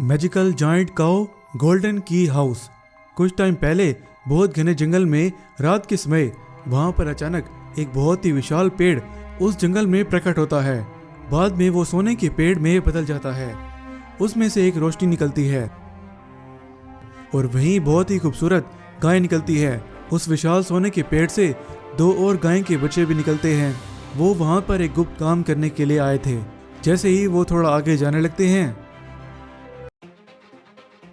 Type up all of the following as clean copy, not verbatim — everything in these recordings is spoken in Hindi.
मैजिकल जायंट काऊ गोल्डन की हाउस। कुछ टाइम पहले बहुत घने जंगल में रात के समय वहां पर अचानक एक बहुत ही विशाल पेड़ उस जंगल में प्रकट होता है। बाद में वो सोने के पेड़ में बदल जाता है। उसमें से एक रोशनी निकलती है और वहीं बहुत ही खूबसूरत गाय निकलती है। उस विशाल सोने के पेड़ से दो और गाय के बच्चे भी निकलते हैं। वो वहां पर एक गुप्त काम करने के लिए आए थे। जैसे ही वो थोड़ा आगे जाने लगते हैं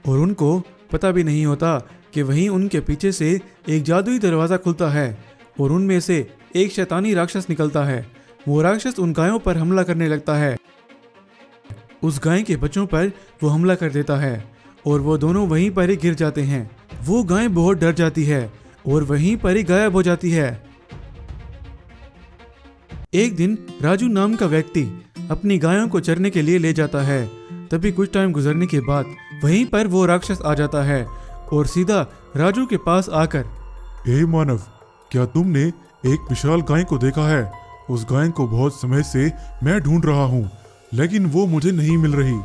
और उनको पता भी नहीं होता कि वहीं उनके पीछे से एक जादुई दरवाज़ा खुलता है और उनमें से एक शैतानी राक्षस निकलता है। वो राक्षस उन गायों पर हमला करने लगता है। उस गाय के बच्चों पर वो हमला कर देता है और वो दोनों वहीं पर ही गिर जाते हैं। वो गाय बहुत डर जाती है और वहीं पर ही गायब हो जाती है। एक दिन राजू नाम का व्यक्ति अपनी गायों को चरने के लिए ले जाता है। तभी कुछ टाइम गुजरने के बाद वहीं पर वो राक्षस आ जाता है और सीधा राजू के पास आकर, ए मानव, क्या तुमने एक विशाल गाय को देखा है? उस गाय को बहुत समय से मैं ढूंढ रहा हूँ, लेकिन वो मुझे नहीं मिल रही।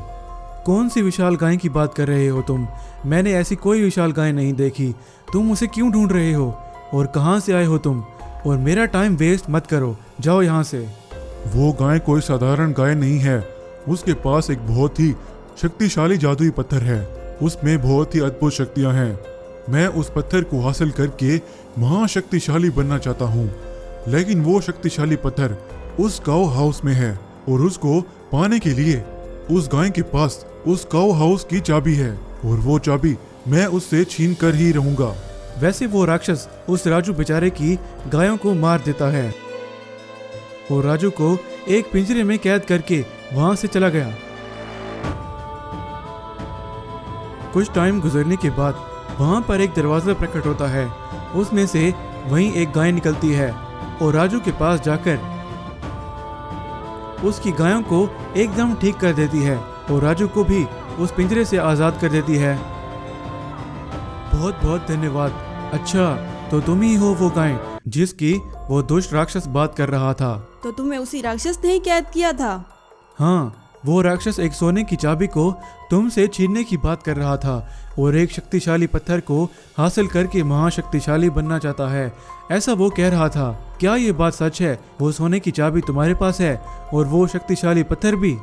कौन सी विशाल गाय की बात कर रहे हो तुम? मैंने ऐसी कोई विशाल गाय नहीं देखी। तुम उसे क्यों ढूंढ रहे हो और कहाँ से आए हो तुम? और मेरा टाइम वेस्ट मत करो, जाओ यहाँ से। वो गाय कोई साधारण गाय नहीं है। उसके पास एक बहुत ही शक्तिशाली जादुई पत्थर है। उसमें बहुत ही अद्भुत शक्तियां हैं। मैं उस पत्थर को हासिल करके महाशक्तिशाली बनना चाहता हूँ, लेकिन वो शक्तिशाली पत्थर उस काऊ हाउस में है और उसको पाने के लिए उस गाय के पास उस काऊ हाउस की चाबी है और वो चाबी मैं उससे छीन कर ही रहूंगा। वैसे वो राक्षस उस राजू बेचारे की गायों को मार देता है और राजू को एक पिंजरे में कैद करके वहां से चला गया। कुछ टाइम गुजरने के बाद वहां पर एक दरवाजा प्रकट होता है। उसमें से वहीं एक गाय निकलती है और राजू के पास जाकर उसकी गायों को एकदम ठीक कर देती है और राजू को भी उस पिंजरे से आजाद कर देती है। बहुत बहुत धन्यवाद। अच्छा, तो तुम ही हो वो गाय जिसकी वो दुष्ट राक्षस बात कर रहा था? तो तुम्हें उसी राक्षस ने ही कैद किया था? हाँ, वो राक्षस एक सोने की चाबी को तुमसे छीनने की बात कर रहा था और एक शक्तिशाली पत्थर को हासिल करके महाशक्तिशाली बनना चाहता है, ऐसा वो कह रहा था। क्या ये बात सच है? वो सोने की चाबी तुम्हारे पास है और वो शक्तिशाली पत्थर भी?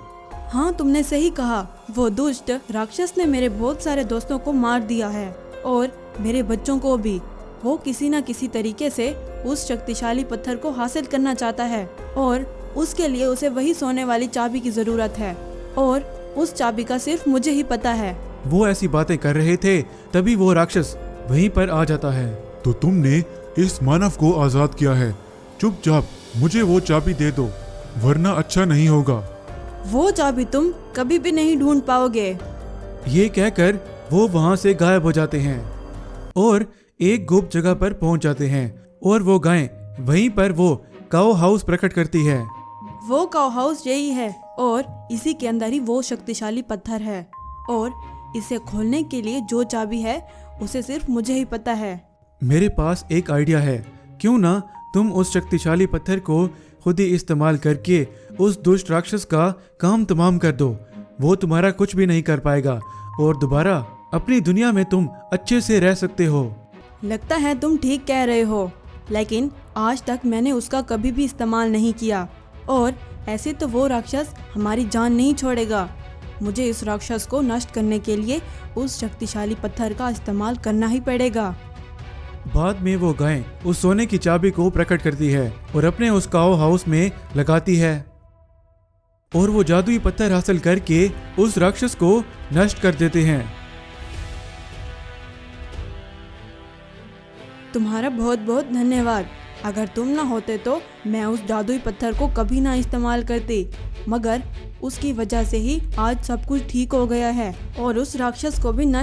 हाँ, तुमने सही कहा। वो दुष्ट राक्षस ने मेरे बहुत सारे दोस्तों को मार दिया है और मेरे बच्चों को भी। वो किसी न किसी तरीके से उस शक्तिशाली पत्थर को हासिल करना चाहता है और उसके लिए उसे वही सोने वाली चाबी की जरूरत है और उस चाबी का सिर्फ मुझे ही पता है। वो ऐसी बातें कर रहे थे तभी वो राक्षस वहीं पर आ जाता है। तो तुमने इस मानव को आजाद किया है। चुपचाप मुझे वो चाबी दे दो, वरना अच्छा नहीं होगा। वो चाबी तुम कभी भी नहीं ढूंढ पाओगे। ये कहकर वो वहां से गायब हो जाते हैं और एक गुप्त जगह पर पहुंच जाते हैं और वो गाय वहीं पर वो काऊ हाउस प्रकट करती है। वो काऊ हाउस यही है और इसी के अंदर ही वो शक्तिशाली पत्थर है और इसे खोलने के लिए जो चाबी है उसे सिर्फ मुझे ही पता है। मेरे पास एक आइडिया है। क्यों ना तुम उस शक्तिशाली पत्थर को खुद ही इस्तेमाल करके उस दुष्ट राक्षस का काम तमाम कर दो। वो तुम्हारा कुछ भी नहीं कर पाएगा और दोबारा अपनी दुनिया में तुम अच्छे से रह सकते हो। लगता है तुम ठीक कह रहे हो, लेकिन आज तक मैंने उसका कभी भी इस्तेमाल नहीं किया और ऐसे तो वो राक्षस हमारी जान नहीं छोड़ेगा। मुझे इस राक्षस को नष्ट करने के लिए उस शक्तिशाली पत्थर का इस्तेमाल करना ही पड़ेगा। बाद में वो गाय उस सोने की चाबी को प्रकट करती है और अपने उस काऊ हाउस में लगाती है और वो जादुई पत्थर हासिल करके उस राक्षस को नष्ट कर देते हैं। तुम्हारा बहुत बहुत धन्यवाद। अगर तुम ना होते तो मैं उस जादुई पत्थर को कभी ना इस्तेमाल करती, मगर उसकी वजह से ही आज सब कुछ ठीक हो गया है और उस राक्षस को भी नष्ट